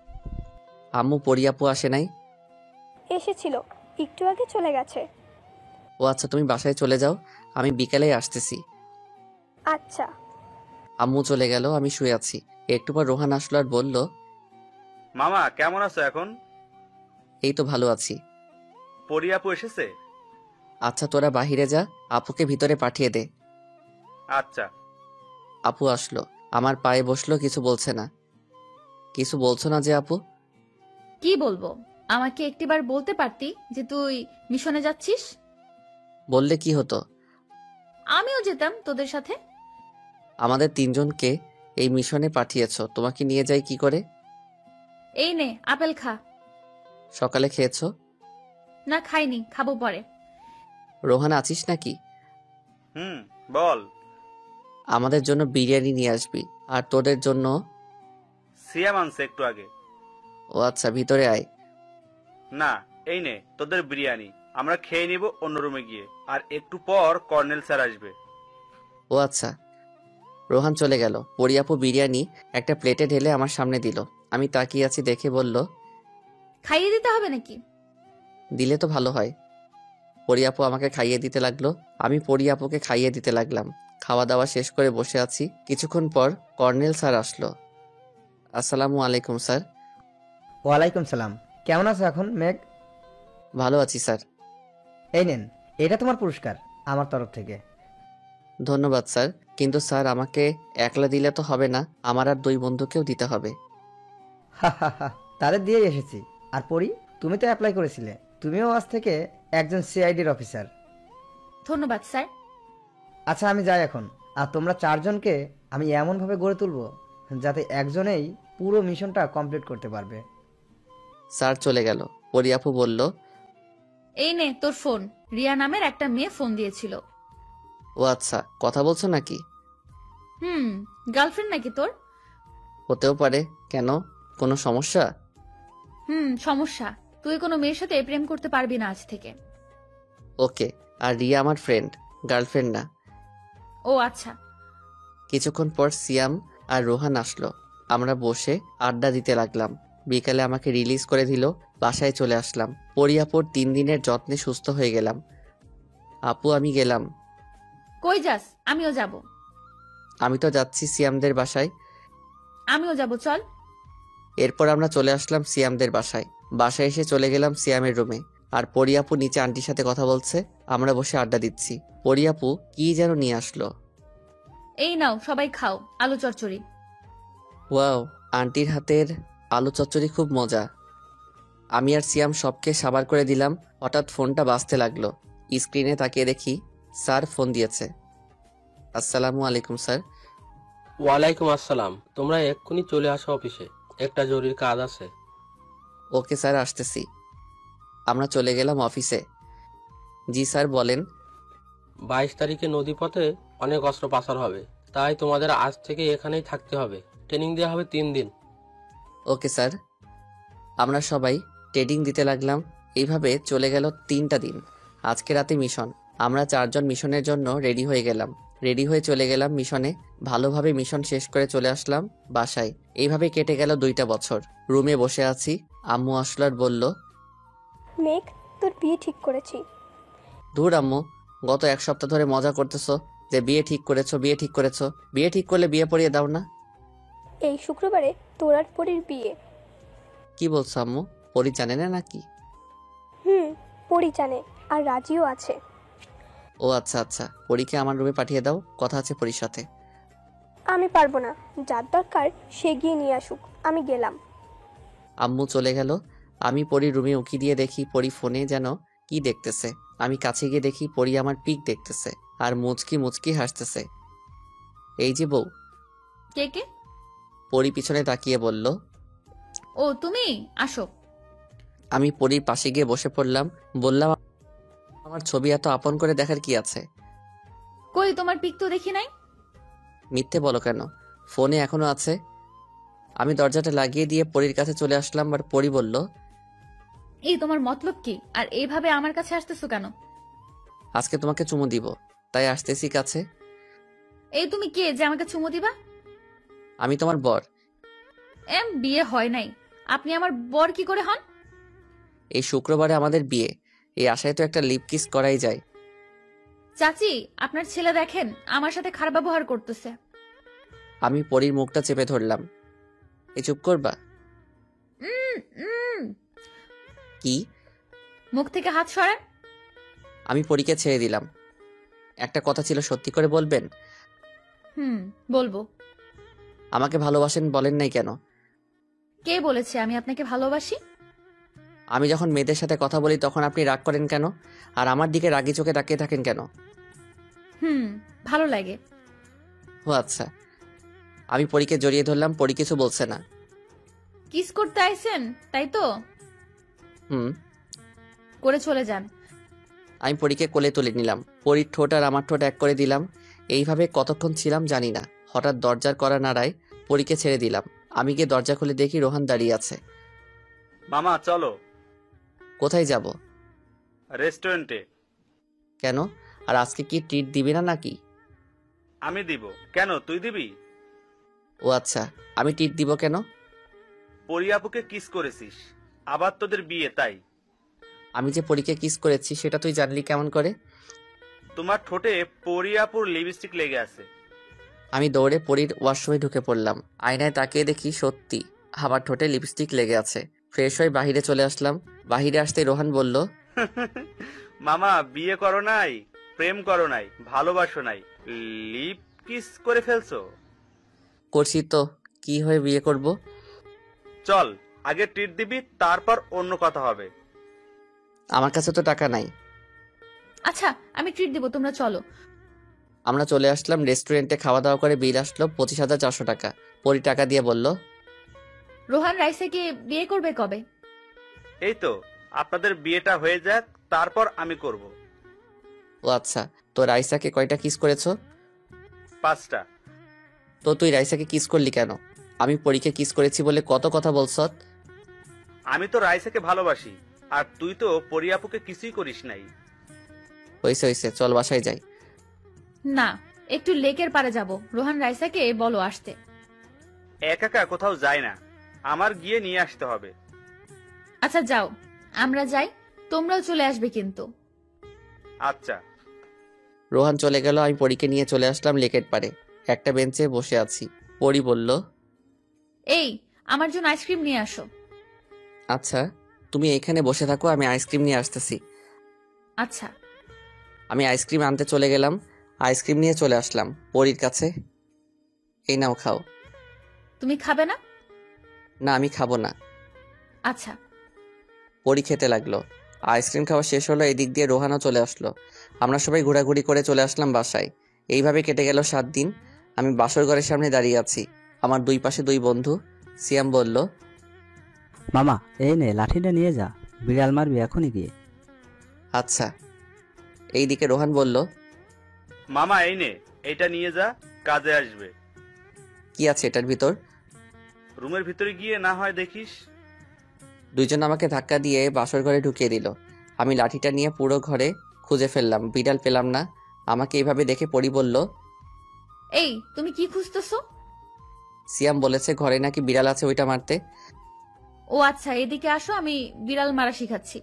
আম্মু পরি আপু আসে নাই? এসেছিল, একটু আগে চলে গেছে। ও আচ্ছা, তুমি বাসায় চলে যাও, আমি বিকালেই আসতেছি। আচ্ছা। আম্মু চলে গেল, আমি শুয়ে আছি। একটু পর রোহান আসলো আর বলল, মামা কেমন আছো এখন? এই তো ভালো আছি। পরি আপু এসেছে? আচ্ছা তোরা বাহিরে যা, আপুকে ভিতরে পাঠিয়ে দে। আচ্ছা। আপু আসলো, আমার পায়ে বসলো, কিছু বলছে না। কিছু বলছো না যে আপু? কি বলবো? আমাকে একটিবার বলতে পারতি যে তুই মিশনে যাচ্ছিস। বললে কি হতো? আমিও যেতাম তোদের সাথে। আমাদের তিনজনকে এই মিশনে পাঠিয়েছো, তোমাকে নিয়ে যাই কি করে? এই নে আপেল খা। সকালে খেয়েছো? না খাইনি, খাবো পরে। রোহান আছিস নাকি? বল। আমাদের জন্য বিরিয়ানি নিয়ে আসবি, আর তোদের জন্য। সিয়াম আনছে একটু আগে। ও আচ্ছা, ভিতরে আয়। না, এই নে তোদের বিরিয়ানি, আমরা খেয়ে নিব অন্য রুমে গিয়ে, আর একটু পর কর্নেল স্যার আসবে। ও আচ্ছা। রোহান চলে গেল। পরি আপু বিরিয়ানি একটা প্লেটে ঢেলে আমার সামনে দিল। আমি তাকিয়ে আছি দেখে বলল, খাইয়ে দিতে হবে নাকি? দিলে তো ভালো হয়। পরি আপু আমাকে খাইয়ে দিতে লাগলো, আমি পরি আপুকে খাইয়ে দিতে লাগলাম। খাওয়া দাওয়া শেষ করে বসে আছি। কিছুক্ষণ পর কর্নেল স্যার আসলো। আসসালামু আলাইকুম স্যার। ওয়ালাইকুম সালাম। কেমন আছো এখন মেঘ? ভালো আছি স্যার। এই নেন, এটা তোমার পুরস্কার আমার তরফ থেকে। ধন্যবাদ স্যার, কিন্তু স্যার আমাকে একলা দিলে তো হবে না, আমার আর 2 বন্ধুকেও দিতে হবে। হা হা হা, তাদের দিয়েই এসেছি। আর পরি, তুমি তো অ্যাপ্লাই করেছিলে, তুমিও আজ থেকে একজন সিআইডির অফিসার। ধন্যবাদ স্যার। আচ্ছা আমি যাই এখন। আর তোমরা 4 জনকে আমি এমনভাবে গড়ে তুলবো যাতে একজনেই পুরো মিশনটা কমপ্লিট করতে পারবে। স্যার চলে গেল। পরি আপু বলল, এই নে তোর ফোন, রিয়া নামের একটা মেয়ে ফোন দিয়েছিল। ও আচ্ছা, কথা বলছো নাকি? গার্লফ্রেন্ড নাকি তোর? হতেও পারে, কেন? কোনো সমস্যা? সমস্যা। তুই কোনো মেয়ের সাথে প্রেম করতে পারবি না আজ থেকে। ওকে। আর রিয়া আমার ফ্রেন্ড, গার্লফ্রেন্ড না। ও আচ্ছা। কিছুক্ষণ পর সিয়াম আর রোহান আসলো। আমরা বসে আড্ডা দিতে লাগলাম। বিকালে আমাকে রিলিজ করে দিল, বাসায় চলে আসলাম। পরি আপুর 3 দিনের যত্নে সুস্থ হয়ে গেলাম। আপু আমি গেলাম। কই যাস? আমিও যাব। আমি তো যাচ্ছি সিয়ামদের বাসায়। আমিও যাব, চল। এরপর আমরা চলে আসলাম সিয়ামদের বাসায়। বাসায় এসে চলে গেলাম সিয়ামের রুমে। আর পরি আপু নিচে আন্টির সাথে কথা বলছে, আমরা বসে আড্ডা দিচ্ছি। পরি আপু কি যেন নিয়ে আসলো। এই নাও সবাই খাও, আলু চচ্চড়ি। ওয়াও, আন্টির হাতের আলু চচ্চড়ি খুব মজা। আমি আর সিয়াম সবকে সাবার করে দিলাম। হঠাৎ ফোনটা বাজতে লাগলো। স্ক্রিনে তাকিয়ে দেখি স্যার ফোন দিয়েছে। আসসালামু আলাইকুম স্যার। ওয়ালাইকুম আসসালাম। তোমরা এক্ষুনি চলে আসো অফিসে, একটা জরুরি কাজ আছে। ওকে স্যার, আসতেছি। আমরা চলে গেলাম অফিসে। জি স্যার বলেন। 22 তারিখে নদীপথে অনেক অস্ত্র পাচার হবে, তাই তোমাদের আজ থেকে এখানেই থাকতে হবে। ট্রেনিং দেওয়া হবে 3 দিন। Okay sir. আমরা সবাই ট্রেডিং দিতে লাগলাম। এইভাবে চলে গেল 3টা দিন। আজকে রাতে মিশন। আমরা 4 জন মিশনের জন্য রেডি হয়ে গেলাম। রেডি হয়ে চলে গেলাম মিশনে। ভালোভাবে মিশন শেষ করে চলে আসলাম বাসায়। এইভাবে কেটে গেল 2টা বছর। রুমে বসে আছি। আম্মু আসলো আর বলল, মেঘ, তোর বিয়ে ঠিক করেছি। ধুর আম্মু, গত 1 সপ্তাহ ধরে মজা করতেছো যে বিয়ে ঠিক করেছো, বিয়ে ঠিক করেছো। বিয়ে ঠিক করলে বিয়ে পড়িয়ে দাও না। এই শুক্রবারে তোর আর পরির বিয়ে। কি বলছো আম্মু? পরি জানে না নাকি? পরি জানে, আর রাজিও আছে। ও আচ্ছা আচ্ছা, পরীকে আমার রুমে পাঠিয়ে দাও, কথা আছে পরীর সাথে। আমি পারবো না, যার দরকার সে গিয়ে নিয়ে আসুক, আমি গেলাম। আম্মু চলে গেল। আমি পরীর রুমে উকি দিয়ে দেখি পরী ফোনে যেন কি দেখতেছে। আমি কাছে গিয়ে দেখি পরী আমার পিক দেখতেছে আর মুচকি মুচকি হাসতেছে। এই যে বউ। কে কে? পরী পিছনে তাকিয়ে বলল, ও তুমি, আসো। আমি পরীর পাশে গিয়ে বসে পড়লাম। বললাম, আমার ছবি এত আপন করে দেখার কি আছে? কই তোমার পিক তো দেখি নাই। মিথ্যে বলো কেন? ফোনে এখনো আছে। আমি দরজাটা লাগিয়ে দিয়ে পরীর কাছে চলে আসলাম। আর পরী বলল, এই তোমার মতলব কি? আর এইভাবে আমার কাছে আসতেছো কেন? আজকে তোমাকে চুমু দিব, তাই আসতেছি কাছে। এই তুমি কে যে আমাকে চুমু দিবা? আমি তোমার বর। বিয়ে হয় নাই, আপনি আমার বর কি করে হন? এই শুক্রবারে আমাদের বিয়ে, এই আশায় তো একটা লিপ কিস করাই যায়। চাচি, আপনার ছেলে দেখেন আমার সাথে খারাপ ব্যবহার করতেছে। আমি পরীর মুখটা চেপে ধরলাম। এই চুপ করবা? উম, উম। কি? মুখ থেকে হাত সরান। আমি পরীকে ছেড়ে দিলাম। একটা কথা ছিল, সত্যি করে বলবেন? বলবো। আমাকে ভালোবাসেন বলেন নাই কেন? কে বলেছে আমি আপনাকে ভালোবাসি? আমি যখন মেয়েদের সাথে কথা বলি তখন আপনি রাগ করেন কেন? আর আমার দিকে রাগি চোখে তাকিয়ে থাকেন কেন? ভালো লাগে। ও আচ্ছা। আমি পরীকে জড়িয়ে ধরলাম। পরী কিছু বলছে না। কিস করতে আইছেন তাই তো? হুম। করে চলে যান। আমি পরীকে কোলে তুলে নিলাম। পরীর ঠোঁট আর আমার ঠোঁট এক করে দিলাম। এইভাবে কতক্ষণ ছিলাম জানি না। হঠাৎ দরজার কড়া নাড়ায়, পরীকে ছেড়ে দিলাম। আমি গিয়ে দরজা খুলে দেখি রোহান দাঁড়িয়ে আছে। মামা চলো। কোথায় যাব? রেস্টুরেন্টে। কেন? আর আজকে কি ট্রিট দিবি না নাকি? আমি দিব কেন, তুই দিবি? ও আচ্ছা, আমি ট্রিট দিব কেন? পরি আপুকে কিস করেছিস, আবার তোদের বিয়ে, তাই। আমি যে পরীকে কিস করেছি সেটা তুই জানলি কেমন করে? তোমার ঠোঁটে পরি আপুর লিপস্টিক লেগে আছে। আমি দৌড়ে পরীর ওয়াশরুমে ঢুকে পড়লাম। আয়নায় তাকিয়ে দেখি সত্যি আমার ঠোঁটে লিপস্টিক লেগে আছে। ফ্রেশ হয়ে বাহিরে চলে আসলাম। বাহিরে আসতে রোহান বলল, মামা বিয়ে করো নাই, প্রেম করো নাই, ভালোবাসো নাই, লিপ কিস করে ফেলছো। করছি তো, কি হয়ে বিয়ে করব? চল আগে ট্রিট দিবি, তারপর অন্য কথা হবে। আমার কাছে তো টাকা নাই। আচ্ছা আমি ট্রিট দিব, তোমরা চলো। আমরা চলে আসলাম রেস্টুরেন্টে। খাওয়া দাওয়া করে বিল আসলো 25,400 টাকা। পরি টাকা দিয়ে বলল, রোহান রাইসাকে বিয়ে করবে কবে? এই তো আপনাদের বিয়েটা হয়ে যাক, তারপর আমি করব। ও আচ্ছা। তো রাইসাকে কয়টা কিস করেছো? 5টা। তো তুই রাইসাকে কিস করলি কেন? আমি পরীকে কিস করেছি বলে কত কথা বলছ। আমি তো রাইসাকে ভালোবাসি, আর তুই তো পরি আপুকে কিছুই করিস নাই। হইছে হইছে, চল বাসায় যাই। না, একটু লেকের পারে যাব। রোহান রাইসাকে বলো আসতে। একা একা কোথাও যায় না, আমার গিয়ে নিয়ে আসতে হবে। আচ্ছা যাও, আমরা যাই, তোমরাও চলে আসবে কিন্তু। আচ্ছা। রোহান চলে গেল। আমি পরীকে নিয়ে চলে আসলাম লেকের পারে। একটা বেঞ্চে বসে আছি। পরি বলল, এই আমার জন্য আইসক্রিম নিয়ে আসো। আচ্ছা, তুমি এখানে বসে থাকো, আমি আইসক্রিম নিয়ে আসতেছি। আচ্ছা। আমি আইসক্রিম আনতে চলে গেলাম। আইসক্রিম নিয়ে চলে আসলাম পরীর কাছে। এই নাও, খাও। তুমি খাবে না? না, আমি খাবো না। আচ্ছা। পরী খেতে লাগলো। আইসক্রিম খাওয়া শেষ হলো। এই দিক দিয়ে রোহানও চলে আসলো। আমরা সবাই ঘোরাঘুরি করে চলে আসলাম বাসায়। এইভাবে কেটে গেল 7 দিন। আমি বাসর ঘরের সামনে দাঁড়িয়ে আছি। আমার দুই পাশে 2 বন্ধু। সিয়াম বলল, মামা এই নে লাঠিটা নিয়ে যা, বিড়াল মারবি এখনই গিয়ে। আচ্ছা। এইদিকে রোহান বলল, মামা এই নে, এটা নিয়ে যা, কাজে আসবে। কি আছে এটার ভিতর? রুমের ভিতরে গিয়ে না হয় দেখিস। দুইজন আমাকে ধাক্কা দিয়ে বাসর ঘরে ঢুকিয়ে দিল। আমি লাঠিটা নিয়ে পুরো ঘরে খুঁজে ফেললাম, বিড়াল পেলাম না। আমাকে এইভাবে দেখে পরি বলল, এই তুমি কি খুঁজতেছো? সিয়াম বলেছে ঘরে নাকি বিড়াল আছে, ওইটা মারতে। ও আচ্ছা, এদিকে আসো, আমি বিড়াল মারা শিখাচ্ছি।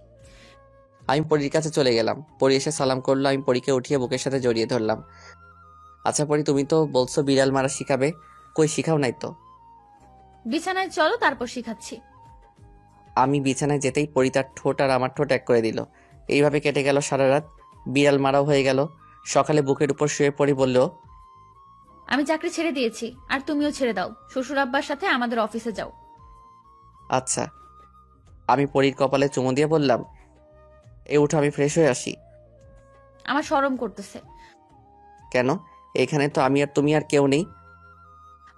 আমি পরীর কাছে চলে গেলাম। পরি এসে সালাম করলো। আমি পরীকে উঠিয়ে বুকের সাথে জড়িয়ে ধরলাম। আচ্ছা পরি, তুমি তো বলছো বিড়াল মারা শিখাবে, কই শিখাও নাই তো? বিছানায় চলো, তারপর শিখাচ্ছি। আমি বিছানায় যেতেই পরি তার ঠোঁট আর আমার ঠোঁট এক করে দিল। এইভাবে কেটে গেল সারা রাত। বিড়াল মারাও হয়ে গেল। সকালে বুকের উপর শুয়ে পড়ি বলল, আমি চাকরি ছেড়ে দিয়েছি, আর তুমিও ছেড়ে দাও। শ্বশুর আব্বার সাথে আমাদের অফিসে যাও। আচ্ছা। আমি পরীর কপালে চুমু দিয়ে বললাম, এ উঠো, আমি ফ্রেশ হয়ে আসি। আমার শরম করতেছে। কেন? এখানে তো আমি আর তুমি আর কেউ নেই।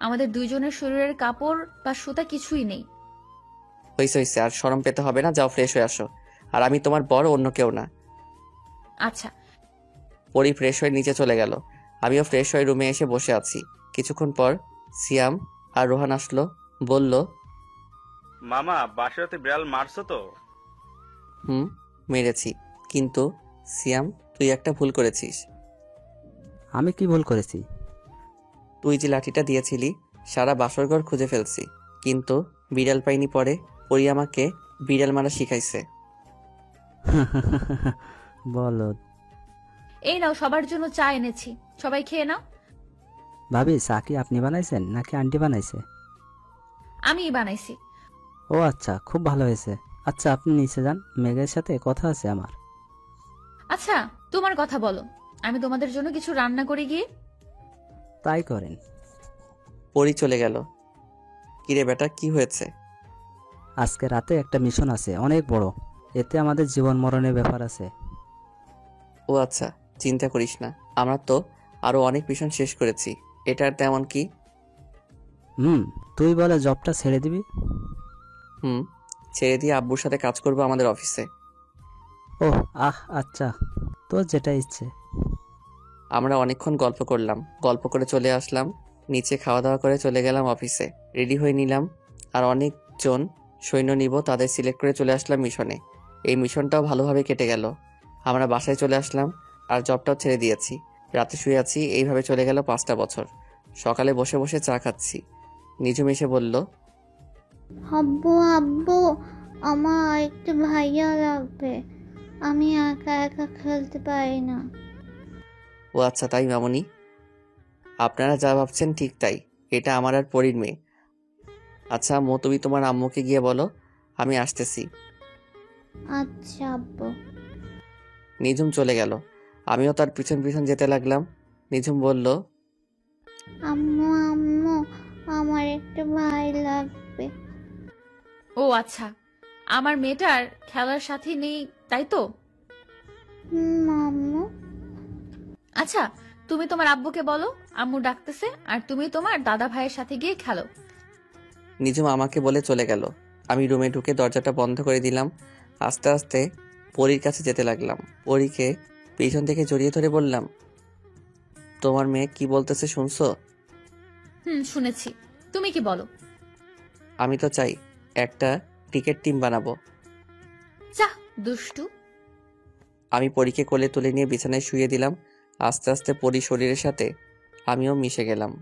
আমাদের দুইজনের শরীরের কাপড় বা সুতা কিছুই নেই। হইছে হইছে, আর শরম পেতে হবে না, যাও ফ্রেশ হয়ে আসো। আর আমি তোমার বড়, অন্য কেউ না। আচ্ছা। পরি ফ্রেশ হয়ে নিচে চলে গেল। আমিও ফ্রেশ হয়ে রুমে এসে বসে আছি। কিছুক্ষণ পর সিয়াম আর রোহান আসলো। বলল, মামা বাসাতে বিড়াল মারছো তো? মেরেছি, কিন্তু সিয়াম তুই একটা ভুল করেছিস। আমি কি ভুল করেছি? তুই যে লাঠিটা দিয়েছিলি, সারা বাসরঘর খুঁজে ফেলছি, কিন্তু বিড়াল পাইনি। পরে পরি আমাকে বিড়াল মারা শিখাইছে। বলো এই নাও, সবার জন্য চা এনেছি, সবাই খেয়ে নাও। ভাবি, চা কি আপনি বানাইছেন নাকি আন্টি বানাইছে? আমিই বানাইছি। ও আচ্ছা, খুব ভালো হয়েছে। আচ্ছা, আপনি নিচে যান, মেঘের সাথে কথা আছে আমার। আচ্ছা, তোমার কথা বলো, আমি তোমাদের জন্য কিছু রান্না করে গিয়ে। তাই করেন। পরি চলে গেল। কিরে বেটা, কি হয়েছে? আজকে রাতে একটা মিশন আছে, অনেক বড়। এতে আমাদের জীবন মরণের ব্যাপার আছে। ও আচ্ছা, চিন্তা করিস না, আমরা তো আরো অনেক মিশন শেষ করেছি, এটার তেমন কি? তুই বলে জবটা ছেড়ে দিবি? ছেড়ে দিয়ে আব্বুর সাথে কাজ করবো আমাদের অফিসে। ওহ আচ্ছা, তোর যেটা ইচ্ছে। আমরা অনেকক্ষণ গল্প করলাম, গল্প করে চলে আসলাম নিচে, খাওয়া দাওয়া করে চলে গেলাম অফিসে। রেডি হয়ে নিলাম, আর অনেকজন সৈন্য নিব, তাদের সিলেক্ট করে চলে আসলাম মিশনে। এই মিশনটাও ভালোভাবে কেটে গেল। আমরা বাসায় চলে আসলাম, আর জবটাও ছেড়ে দিয়েছি। রাতে শুয়ে আছি, এইভাবে চলে গেল 5টা বছর। সকালে বসে বসে চা খাচ্ছি, নিজুম এসে বলল, আব্বু আব্বু, আমার একটু ভাইয়া লাগবে, আমি একা একা খেলতে পারি না। ও আচ্ছা তাই মামুনি, আপনারা যা ভাবছেন ঠিক তাই, এটা আমার আর পরীর মেয়ে। আচ্ছা আম্মু, তুমি তোমার আম্মুকে গিয়ে বলো আমি আসতেছি। আচ্ছা আব্বু। নিজুম চলে গেল, আমিও তার পিছন পিছন যেতে লাগলাম। নিজুম বলল, আম্মু আম্মু, আমার একটু ভাই লাগবে। ও আচ্ছা, আমার মেয়েটার খেলার সাথী নেই তাই তো? আম্মু। আচ্ছা, তুমি তোমার আব্বুকে বলো আম্মু ডাকতেছে, আর তুমি তোমার দাদা ভাইয়ের সাথে গিয়ে খেলো। নিজুম আমাকে বলে চলে গেল। আমি রুমে ঢুকে দরজাটা বন্ধ করে দিলাম। আস্তে আস্তে পরীর কাছে যেতে লাগলাম। পরীকে পিছন থেকে জড়িয়ে ধরে বললাম, তোমার মেয়ে কি বলতেছে শুনছো? শুনেছি, তুমি কি বলো? আমি তো চাই একটা ক্রিকেট টিম বানাবো। যা দুষ্টু। আমি পরীকে কোলে তুলে নিয়ে বিছানায় শুয়ে দিলাম। আস্তে আস্তে পরী শরীরের সাথে আমিও মিশে গেলাম।